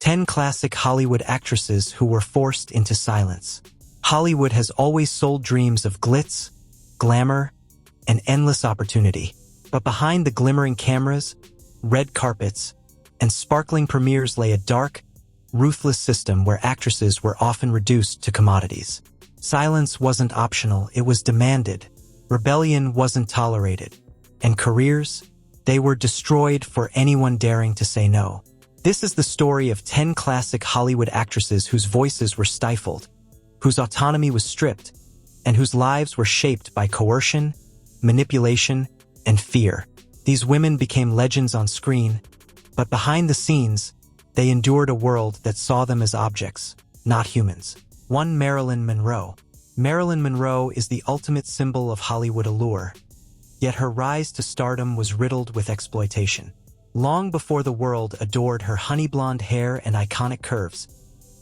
10 classic Hollywood actresses who were forced into silence. Hollywood has always sold dreams of glitz, glamour, and endless opportunity. But behind the glimmering cameras, red carpets, and sparkling premieres lay a dark, ruthless system where actresses were often reduced to commodities. Silence wasn't optional, it was demanded. Rebellion wasn't tolerated. And careers, they were destroyed for anyone daring to say no. This is the story of 10 classic Hollywood actresses whose voices were stifled, whose autonomy was stripped, and whose lives were shaped by coercion, manipulation, and fear. These women became legends on screen, but behind the scenes, they endured a world that saw them as objects, not humans. 1. Marilyn Monroe. Marilyn Monroe is the ultimate symbol of Hollywood allure, yet her rise to stardom was riddled with exploitation. Long before the world adored her honey blonde hair and iconic curves,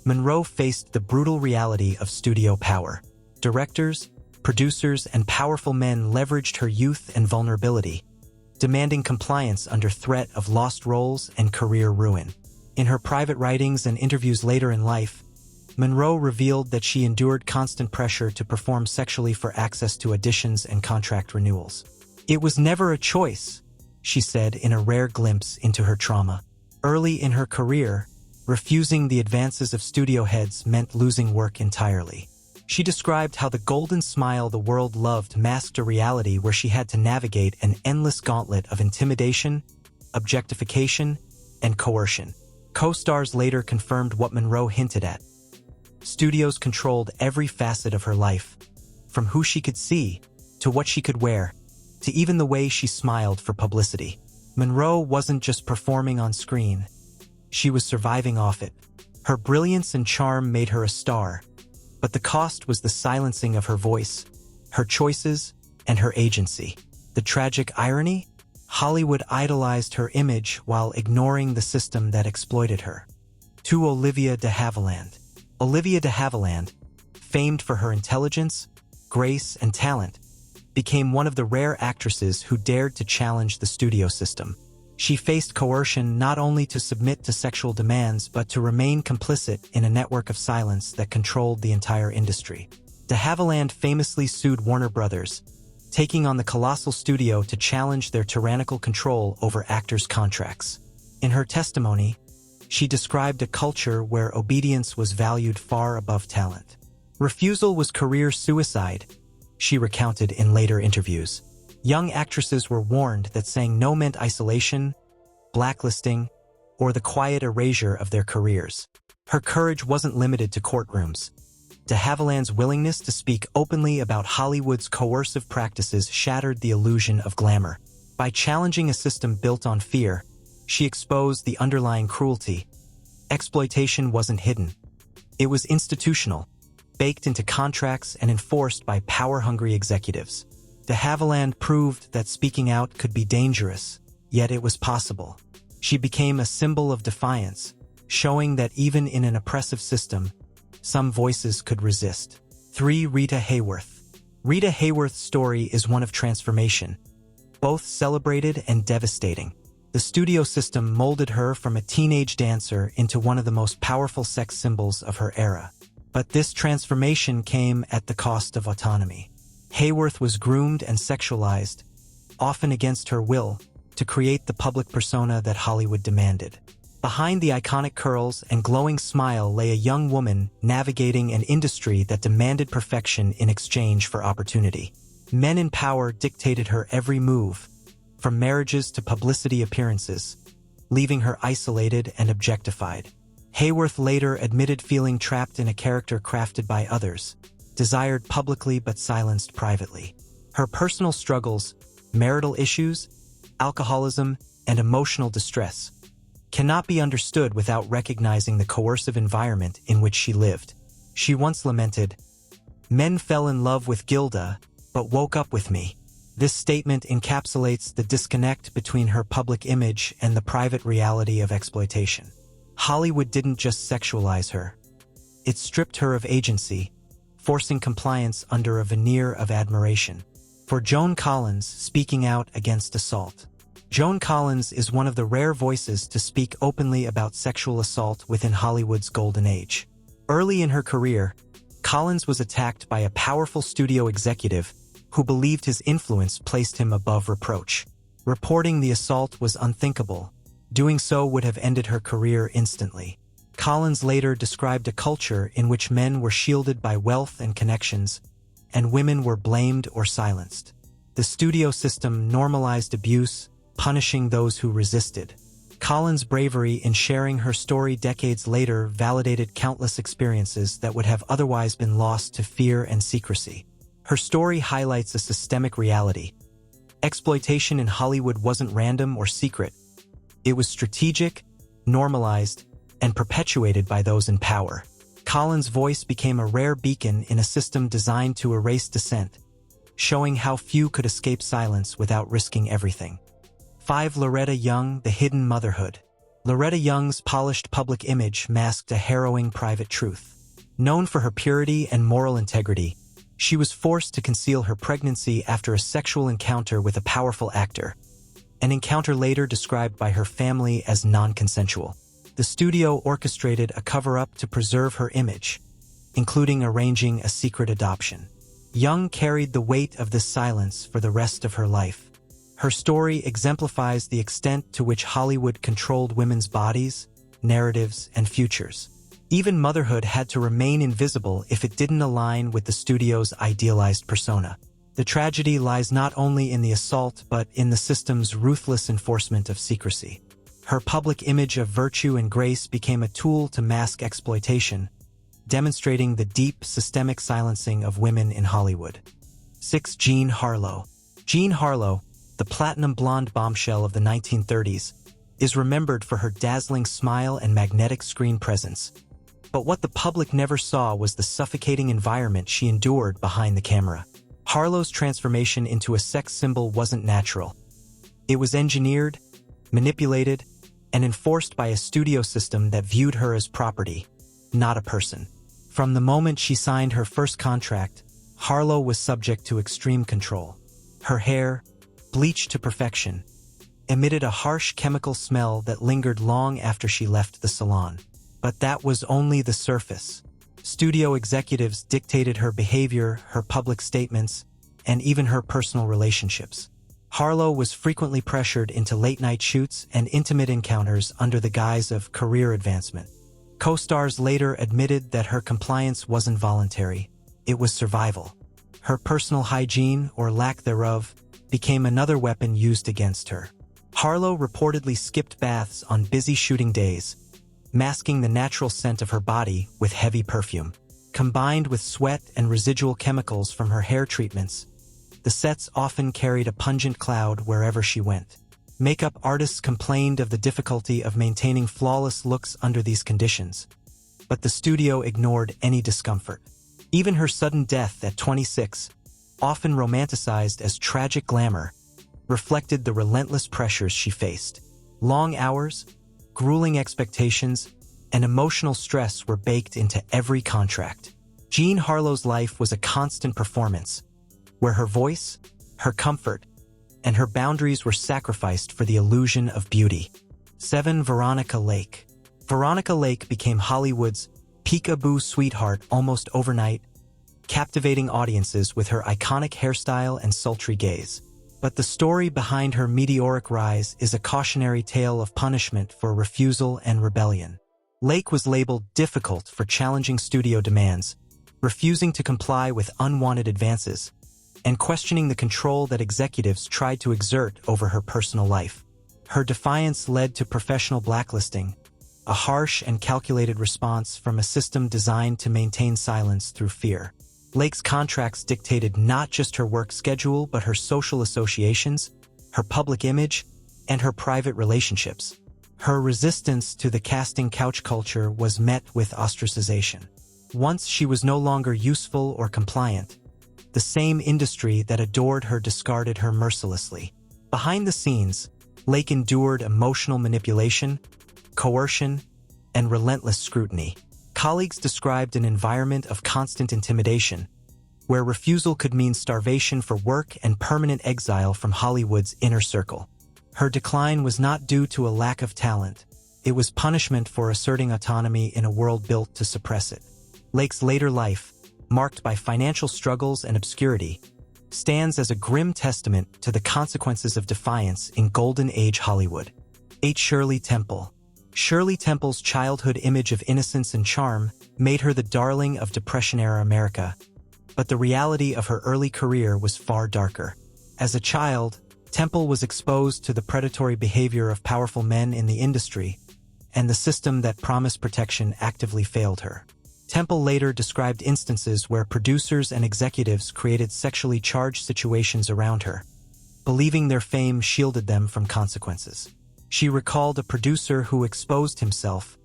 Monroe faced the brutal reality of studio power. Directors, producers, and powerful men leveraged her youth and vulnerability, demanding compliance under threat of lost roles and career ruin. In her private writings and interviews later in life, Monroe revealed that she endured constant pressure to perform sexually for access to auditions and contract renewals. "It was never a choice," she said in a rare glimpse into her trauma. Early in her career, refusing the advances of studio heads meant losing work entirely. She described how the golden smile the world loved masked a reality where she had to navigate an endless gauntlet of intimidation, objectification, and coercion. Co-stars later confirmed what Monroe hinted at. Studios controlled every facet of her life, from who she could see, to what she could wear, to even the way she smiled for publicity. Monroe wasn't just performing on screen, she was surviving off it. Her brilliance and charm made her a star, but the cost was the silencing of her voice, her choices, and her agency. The tragic irony? Hollywood idolized her image while ignoring the system that exploited her. 2. Olivia de Havilland. Olivia de Havilland, famed for her intelligence, grace, and talent, became one of the rare actresses who dared to challenge the studio system. She faced coercion not only to submit to sexual demands but to remain complicit in a network of silence that controlled the entire industry. De Havilland famously sued Warner Brothers, taking on the colossal studio to challenge their tyrannical control over actors' contracts. In her testimony, she described a culture where obedience was valued far above talent. Refusal was career suicide, she recounted in later interviews. Young actresses were warned that saying no meant isolation, blacklisting, or the quiet erasure of their careers. Her courage wasn't limited to courtrooms. De Havilland's willingness to speak openly about Hollywood's coercive practices shattered the illusion of glamour. By challenging a system built on fear, she exposed the underlying cruelty. Exploitation wasn't hidden. It was institutional, baked into contracts and enforced by power-hungry executives. De Havilland proved that speaking out could be dangerous, yet it was possible. She became a symbol of defiance, showing that even in an oppressive system, some voices could resist. 3. Rita Hayworth. Rita Hayworth's story is one of transformation, both celebrated and devastating. The studio system molded her from a teenage dancer into one of the most powerful sex symbols of her era. But this transformation came at the cost of autonomy. Hayworth was groomed and sexualized, often against her will, to create the public persona that Hollywood demanded. Behind the iconic curls and glowing smile lay a young woman navigating an industry that demanded perfection in exchange for opportunity. Men in power dictated her every move, from marriages to publicity appearances, leaving her isolated and objectified. Hayworth later admitted feeling trapped in a character crafted by others, desired publicly but silenced privately. Her personal struggles, marital issues, alcoholism, and emotional distress cannot be understood without recognizing the coercive environment in which she lived. She once lamented, "Men fell in love with Gilda, but woke up with me." This statement encapsulates the disconnect between her public image and the private reality of exploitation. Hollywood didn't just sexualize her. It stripped her of agency, forcing compliance under a veneer of admiration. For Joan Collins, speaking out against assault Joan Collins is one of the rare voices to speak openly about sexual assault within Hollywood's golden age. Early in her career, Collins was attacked by a powerful studio executive who believed his influence placed him above reproach. Reporting the assault was unthinkable. Doing so would have ended her career instantly. Collins later described a culture in which men were shielded by wealth and connections, and women were blamed or silenced. The studio system normalized abuse, punishing those who resisted. Collins' bravery in sharing her story decades later validated countless experiences that would have otherwise been lost to fear and secrecy. Her story highlights a systemic reality. Exploitation in Hollywood wasn't random or secret. It was strategic, normalized, and perpetuated by those in power. Collins' voice became a rare beacon in a system designed to erase dissent, showing how few could escape silence without risking everything. 5. Loretta Young, The Hidden Motherhood. Loretta Young's polished public image masked a harrowing private truth. Known for her purity and moral integrity, she was forced to conceal her pregnancy after a sexual encounter with a powerful actor, an encounter later described by her family as non-consensual. The studio orchestrated a cover-up to preserve her image, including arranging a secret adoption. Young carried the weight of this silence for the rest of her life. Her story exemplifies the extent to which Hollywood controlled women's bodies, narratives, and futures. Even motherhood had to remain invisible if it didn't align with the studio's idealized persona. The tragedy lies not only in the assault but in the system's ruthless enforcement of secrecy. Her public image of virtue and grace became a tool to mask exploitation, demonstrating the deep, systemic silencing of women in Hollywood. 6. Jean Harlow. Jean Harlow, the platinum blonde bombshell of the 1930s, is remembered for her dazzling smile and magnetic screen presence. But what the public never saw was the suffocating environment she endured behind the camera. Harlow's transformation into a sex symbol wasn't natural. It was engineered, manipulated, and enforced by a studio system that viewed her as property, not a person. From the moment she signed her first contract, Harlow was subject to extreme control. Her hair, bleached to perfection, emitted a harsh chemical smell that lingered long after she left the salon. But that was only the surface. Studio executives dictated her behavior, her public statements, and even her personal relationships. Harlow was frequently pressured into late-night shoots and intimate encounters under the guise of career advancement. Co-stars later admitted that her compliance wasn't voluntary, it was survival. Her personal hygiene, or lack thereof, became another weapon used against her. Harlow reportedly skipped baths on busy shooting days, masking the natural scent of her body with heavy perfume. Combined with sweat and residual chemicals from her hair treatments, the sets often carried a pungent cloud wherever she went. Makeup artists complained of the difficulty of maintaining flawless looks under these conditions, but the studio ignored any discomfort. Even her sudden death at 26, often romanticized as tragic glamour, reflected the relentless pressures she faced. Long hours, grueling expectations, and emotional stress were baked into every contract. Jean Harlow's life was a constant performance, where her voice, her comfort, and her boundaries were sacrificed for the illusion of beauty. 7. Veronica Lake. Veronica Lake became Hollywood's peekaboo sweetheart almost overnight, captivating audiences with her iconic hairstyle and sultry gaze. But the story behind her meteoric rise is a cautionary tale of punishment for refusal and rebellion. Lake was labeled difficult for challenging studio demands, refusing to comply with unwanted advances, and questioning the control that executives tried to exert over her personal life. Her defiance led to professional blacklisting, a harsh and calculated response from a system designed to maintain silence through fear. Lake's contracts dictated not just her work schedule but her social associations, her public image, and her private relationships. Her resistance to the casting couch culture was met with ostracization. Once she was no longer useful or compliant, the same industry that adored her discarded her mercilessly. Behind the scenes, Lake endured emotional manipulation, coercion, and relentless scrutiny. Colleagues described an environment of constant intimidation, where refusal could mean starvation for work and permanent exile from Hollywood's inner circle. Her decline was not due to a lack of talent. It was punishment for asserting autonomy in a world built to suppress it. Lake's later life, marked by financial struggles and obscurity, stands as a grim testament to the consequences of defiance in Golden Age Hollywood. 8. Shirley Temple. Shirley Temple's childhood image of innocence and charm made her the darling of Depression-era America, but the reality of her early career was far darker. As a child, Temple was exposed to the predatory behavior of powerful men in the industry, and the system that promised protection actively failed her. Temple later described instances where producers and executives created sexually charged situations around her, believing their fame shielded them from consequences. She recalled a producer who exposed himself,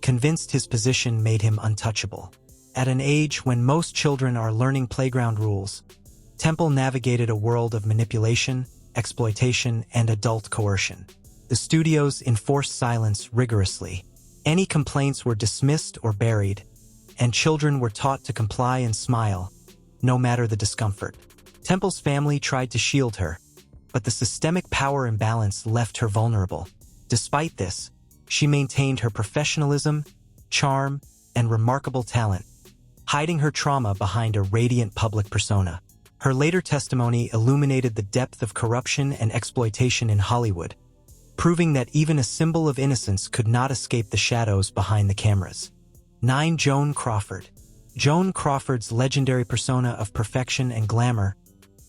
convinced his position made him untouchable. At an age when most children are learning playground rules, Temple navigated a world of manipulation, exploitation, and adult coercion. The studios enforced silence rigorously. Any complaints were dismissed or buried, and children were taught to comply and smile, no matter the discomfort. Temple's family tried to shield her, but the systemic power imbalance left her vulnerable. Despite this, she maintained her professionalism, charm, and remarkable talent, hiding her trauma behind a radiant public persona. Her later testimony illuminated the depth of corruption and exploitation in Hollywood, proving that even a symbol of innocence could not escape the shadows behind the cameras. 9. Joan Crawford. Joan Crawford's legendary persona of perfection and glamour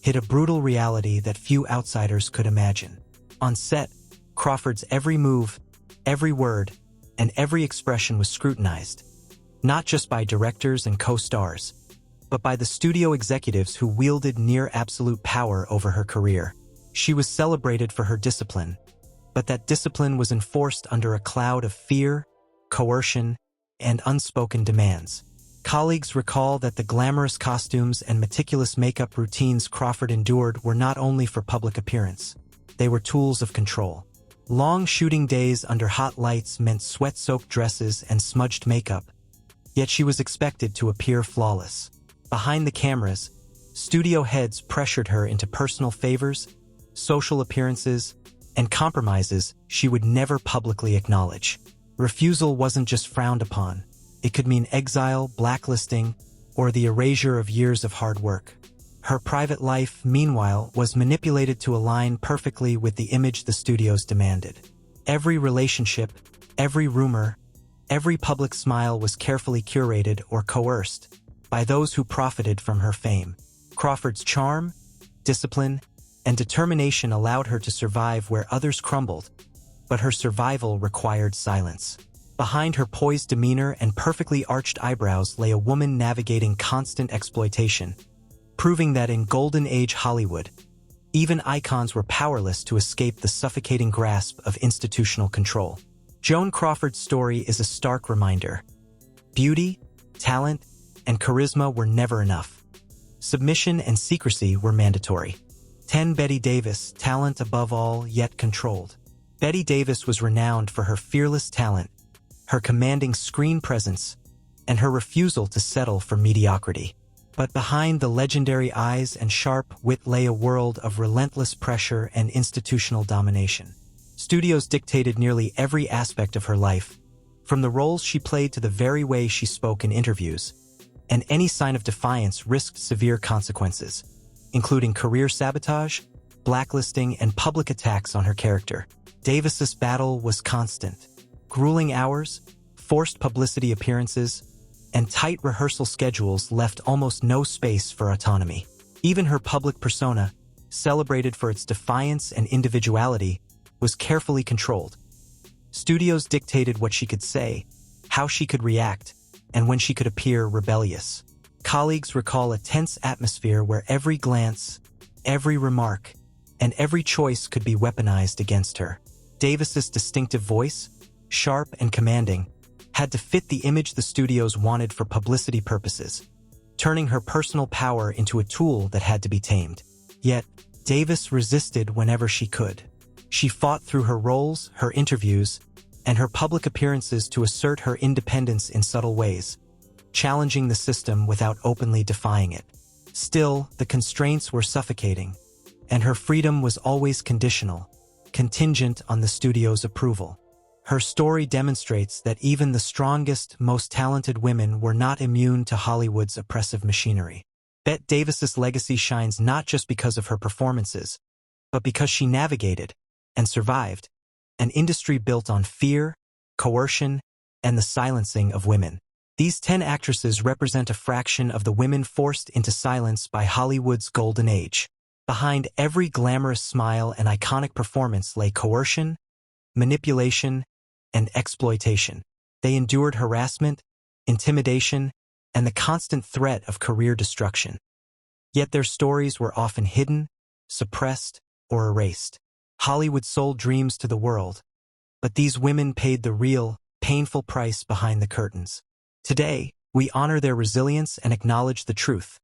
hid a brutal reality that few outsiders could imagine. On set, Crawford's every move, every word, and every expression was scrutinized, not just by directors and co-stars, but by the studio executives who wielded near-absolute power over her career. She was celebrated for her discipline, but that discipline was enforced under a cloud of fear, coercion, and unspoken demands. Colleagues recall that the glamorous costumes and meticulous makeup routines Crawford endured were not only for public appearance. They were tools of control. Long shooting days under hot lights meant sweat-soaked dresses and smudged makeup, yet she was expected to appear flawless. Behind the cameras, studio heads pressured her into personal favors, social appearances, and compromises she would never publicly acknowledge. Refusal wasn't just frowned upon. It could mean exile, blacklisting, or the erasure of years of hard work. Her private life, meanwhile, was manipulated to align perfectly with the image the studios demanded. Every relationship, every rumor, every public smile was carefully curated or coerced by those who profited from her fame. Crawford's charm, discipline, and determination allowed her to survive where others crumbled, but her survival required silence. Behind her poised demeanor and perfectly arched eyebrows lay a woman navigating constant exploitation, proving that in Golden Age Hollywood, even icons were powerless to escape the suffocating grasp of institutional control. Joan Crawford's story is a stark reminder. Beauty, talent, and charisma were never enough. Submission and secrecy were mandatory. 10. Bette Davis, talent above all, yet controlled. Bette Davis was renowned for her fearless talent, her commanding screen presence, and her refusal to settle for mediocrity. But behind the legendary eyes and sharp wit lay a world of relentless pressure and institutional domination. Studios dictated nearly every aspect of her life, from the roles she played to the very way she spoke in interviews, and any sign of defiance risked severe consequences, including career sabotage, blacklisting, and public attacks on her character. Davis's battle was constant. Grueling hours, forced publicity appearances, and tight rehearsal schedules left almost no space for autonomy. Even her public persona, celebrated for its defiance and individuality, was carefully controlled. Studios dictated what she could say, how she could react, and when she could appear rebellious. Colleagues recall a tense atmosphere where every glance, every remark, and every choice could be weaponized against her. Davis's distinctive voice, sharp and commanding, had to fit the image the studios wanted for publicity purposes, turning her personal power into a tool that had to be tamed. Yet, Davis resisted whenever she could. She fought through her roles, her interviews, and her public appearances to assert her independence in subtle ways, challenging the system without openly defying it. Still, the constraints were suffocating, and her freedom was always conditional, contingent on the studio's approval. Her story demonstrates that even the strongest, most talented women were not immune to Hollywood's oppressive machinery. Bette Davis's legacy shines not just because of her performances, but because she navigated and survived an industry built on fear, coercion, and the silencing of women. These 10 actresses represent a fraction of the women forced into silence by Hollywood's golden age. Behind every glamorous smile and iconic performance lay coercion, manipulation, and exploitation. They endured harassment, intimidation, and the constant threat of career destruction. Yet their stories were often hidden, suppressed, or erased. Hollywood sold dreams to the world, but these women paid the real, painful price behind the curtains. Today, we honor their resilience and acknowledge the truth.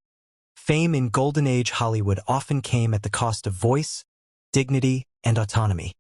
Fame in Golden Age Hollywood often came at the cost of voice, dignity, and autonomy.